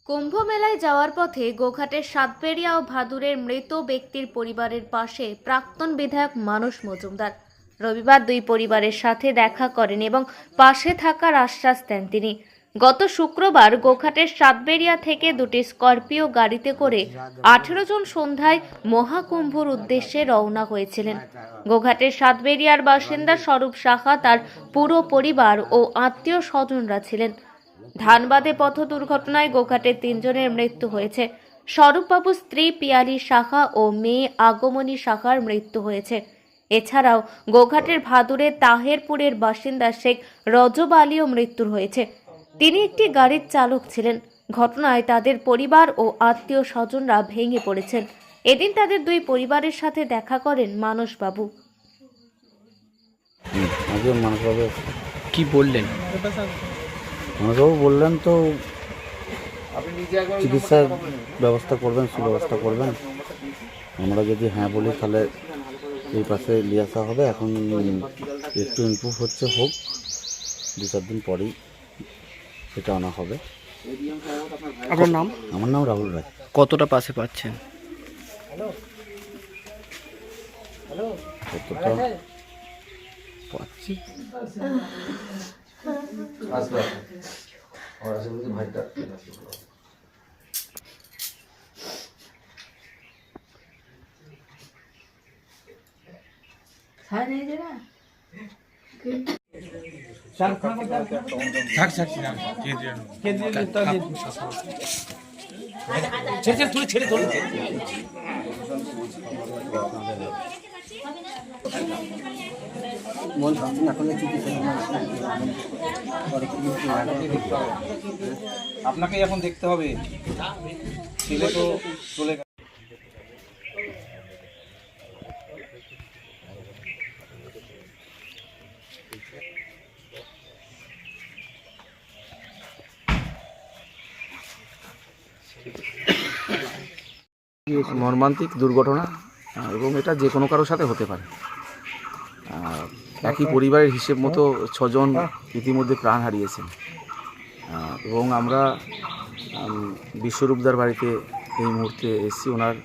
কুম্ভ মেলায় যাওয়ার পথে গোঘাটের সাতবেরিয়া ও ভাদুরের মৃত ব্যক্তির পরিবারের পাশে প্রাক্তন বিধায়ক মানস মজুমদার রবিবার দুই পরিবারের সাথে দেখা করেন এবং পাশে থাকার আশ্বাস দেন তিনি। গত শুক্রবার গোঘাটের সাতবেরিয়া থেকে দুটি স্করপিও গাড়িতে করে 18 জন সন্ধ্যায় মহাকুম্ভর উদ্দেশ্যে রওনা হয়েছিলেন। গোঘাটের সাতবেরিয়ার বাসিন্দা স্বরূপ সাহা তার পুরো পরিবার ও আত্মীয় স্বজনরা ছিলেন। ধানবাদে পথ দুর্ঘটনায় গোঘাটের 3 জনের মৃত্যু হয়েছে। স্বরূপবাবুর স্ত্রী পিয়ালি সাহা ও মেয়ে আগমনী সাহার মৃত্যু হয়েছে। এছাড়াও গোঘাটের ভাদুরের তাহেরপুরের বাসিন্দা শেখ রজব আলীও মৃত্যু হয়েছে। তিনি একটি গাড়ির চালক ছিলেন। ঘটনায় তাদের পরিবার ও আত্মীয় স্বজনরা ভেঙে পড়েছেন। এদিন তাদের দুই পরিবারের সাথে দেখা করেন মানসবাবু। মানসবাবু কি বললেন? মানসবাবু বললেন তো চিকিৎসার ব্যবস্থা করবেন, সুব্যবস্থা করবেন। আমরা যদি হ্যাঁ বলি তাহলে এই পাশে নিয়ে আসা হবে। এখন একটু ইমপ্রুভ হচ্ছে, হোক 2-4 দিন পরেই সেটা আনা হবে। আপনার নাম? আমার নাম রাহুল রায়। কতটা পাশে পাচ্ছেন? কতটা পাচ্ছি আপনাকে এখন দেখতে হবে, ছেলে তো চলে গেল। মর্মান্তিক দুর্ঘটনা এবং এটা যে কোনো কারোর সাথে হতে পারে। একই পরিবারের হিসেব মতো 6 জন ইতিমধ্যে প্রাণ হারিয়েছেন এবং আমরা বিশ্বরূপদার বাড়িতে এই মুহূর্তে এসেছি। ওনার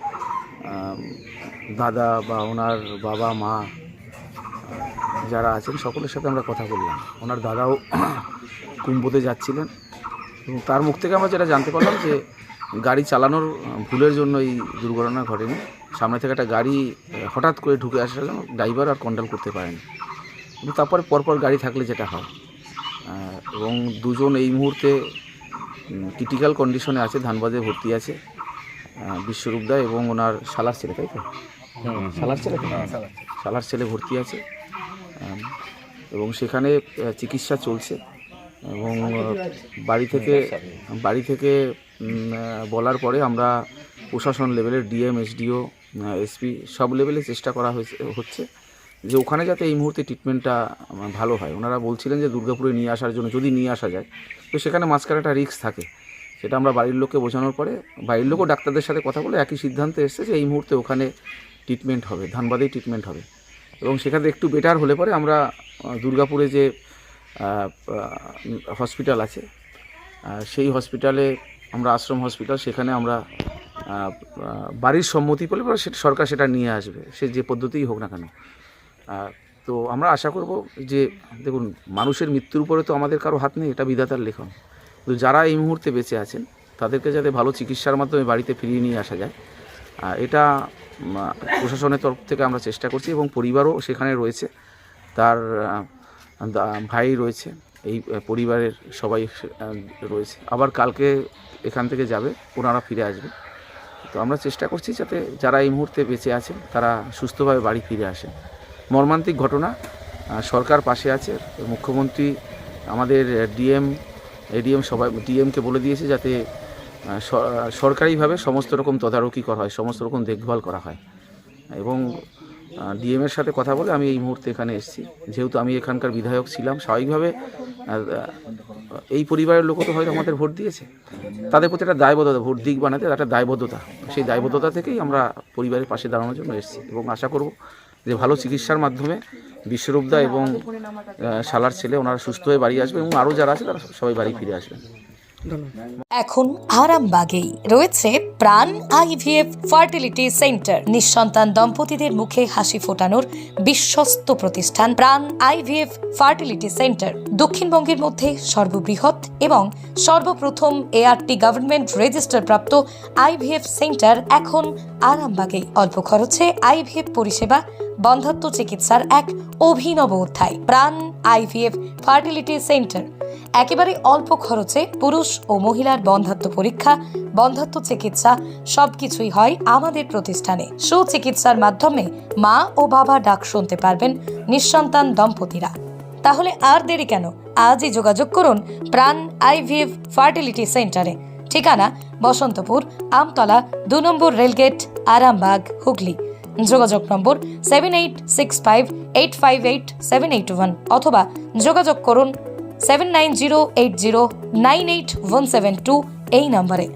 দাদা বা ওনার বাবা মা যারা আছেন সকলের সাথে আমরা কথা বললাম। ওনার দাদাও কুম্ভতে যাচ্ছিলেন এবং তার মুখ থেকে আমরা যেটা জানতে পারলাম যে গাড়ি চালানোর ভুলের জন্য এই দুর্ঘটনা ঘটেনি। সামনে থেকে একটা গাড়ি হঠাৎ করে ঢুকে আসার জন্য ড্রাইভার আর কন্ট্রোল করতে পারেনি। কিন্তু তারপরে পরপর গাড়ি থাকলে যেটা হয়, এবং 2 জন এই মুহূর্তে ক্রিটিক্যাল কন্ডিশনে আছে, ধানবাদে ভর্তি আছে। বিশ্বরূপদা এবং ওনার শালার ছেলে, তাই তো? শালার ছেলে ভর্তি আছে এবং সেখানে চিকিৎসা চলছে। এবং বাড়ি থেকে বলার পরে আমরা প্রশাসন লেভেলের ডিএম, এসডিও, এসপি সব লেভেলে চেষ্টা করা হচ্ছে যে ওখানে যাতে এই মুহূর্তে ট্রিটমেন্টটা ভালো হয়। ওনারা বলছিলেন যে দুর্গাপুরে নিয়ে আসার জন্য, যদি নিয়ে আসা যায় তো সেখানে মাঝখানে একটা রিস্ক থাকে। সেটা আমরা বাড়ির লোককে বোঝানোর পরে বাড়ির লোকও ডাক্তারদের সাথে কথা বলে একই সিদ্ধান্তে এসেছে যে এই মুহূর্তে ওখানে ট্রিটমেন্ট হবে, ধানবাদেই ট্রিটমেন্ট হবে। এবং সেখানে একটু বেটার হলে পরে আমরা দুর্গাপুরে যে হসপিটাল আছে সেই হসপিটালে, আমরা আশ্রম হসপিটাল, সেখানে আমরা বাড়ির সম্মতি পেলে পরে সেটা সরকার সেটা নিয়ে আসবে, সে যে পদ্ধতিই হোক না কেন। তো আমরা আশা করব যে দেখুন, মানুষের মৃত্যুর উপরে তো আমাদের কারো হাত নেই, এটা বিধাতার লেখন। তো যারা এই মুহূর্তে বেঁচে আছেন তাদেরকে যাতে ভালো চিকিৎসার মাধ্যমে বাড়িতে ফিরিয়ে নিয়ে আসা যায়, এটা প্রশাসনের তরফ থেকে আমরা চেষ্টা করছি। এবং পরিবারও সেখানে রয়েছে, তার ভাই রয়েছে, এই পরিবারের সবাই রয়েছে। আবার কালকে এখান থেকে যাবে, ওনারা ফিরে আসবে। তো আমরা চেষ্টা করছি যাতে যারা এই মুহূর্তে বেঁচে আছেন তারা সুস্থভাবে বাড়ি ফিরে আসেন। মর্মান্তিক ঘটনা, সরকার পাশে আছে। মুখ্যমন্ত্রী, আমাদের ডিএম, এডিএম সবাই, ডিএমকে বলে দিয়েছে যাতে সরকারিভাবে সমস্ত রকম তদারকি করা হয়, সমস্ত রকম দেখভাল করা হয়। এবং ডিএমের সাথে কথা বলে আমি এই মুহূর্তে এখানে এসেছি। যেহেতু আমি এখানকার বিধায়ক ছিলাম, স্বাভাবিকভাবে এই পরিবারের লোকও তো হয়তো আমাদের ভোট দিয়েছে, তাদের প্রতি একটা দায়বদ্ধতা, ভোট দিক বানাতে একটা দায়বদ্ধতা, সেই দায়বদ্ধতা থেকেই আমরা পরিবারের পাশে দাঁড়ানোর জন্য এসেছি। এবং আশা করব যে ভালো চিকিৎসার মাধ্যমে বিশ্বরূপদা এবং শালার ছেলে ওনারা সুস্থ হয়ে বাড়ি আসবে এবং আরও যারা আছে তারা সবাই বাড়ি ফিরে আসবেন। এখন আরামবাগেই রয়েছে প্রাণ আইভিএফ ফার্টিলিটি সেন্টার। নিঃসন্তান দম্পতিদের মুখে হাসি ফোটানোর বিশ্বস্ত প্রতিষ্ঠান প্রাণ আইভিএফ ফার্টিলিটি সেন্টার দক্ষিণবঙ্গের মধ্যে সর্ববৃহৎ এবং সর্বপ্রথম এআরটি গভর্নমেন্ট রেজিস্টার প্রাপ্ত আইভিএফ সেন্টার এখন আরামবাগেই। অল্প খরচে আইভিএফ পরিষেবা, বন্ধ্যাত্ব চিকিৎসার এক অভিনব অধ্যায়। প্রাণ আইভিএফ ফার্টিলিটি সেন্টার একেবারে অল্প খরচে পুরুষ ও মহিলার বন্ধ্যাত্ব পরীক্ষা, বন্ধ্যাত্ব চিকিৎসা সবকিছুই হয় আমাদের প্রতিষ্ঠানে। সুচিকিৎসার মাধ্যমে মা ও বাবা ডাক শুনতে পারবেন নিঃসন্তান দম্পতিরা। তাহলে আর দেরি কেন? আজই যোগাযোগ করুন প্রাণ আইভিএফ ফার্টিলিটি সেন্টারে। ঠিকানা বসন্তপুর, আমতলা, 2 নম্বর রেলগেট, আরামবাগ, হুগলি। যোগাযোগ নম্বর 7865858781 অথবা যোগাযোগ করুন 7908098172 এই নম্বরে।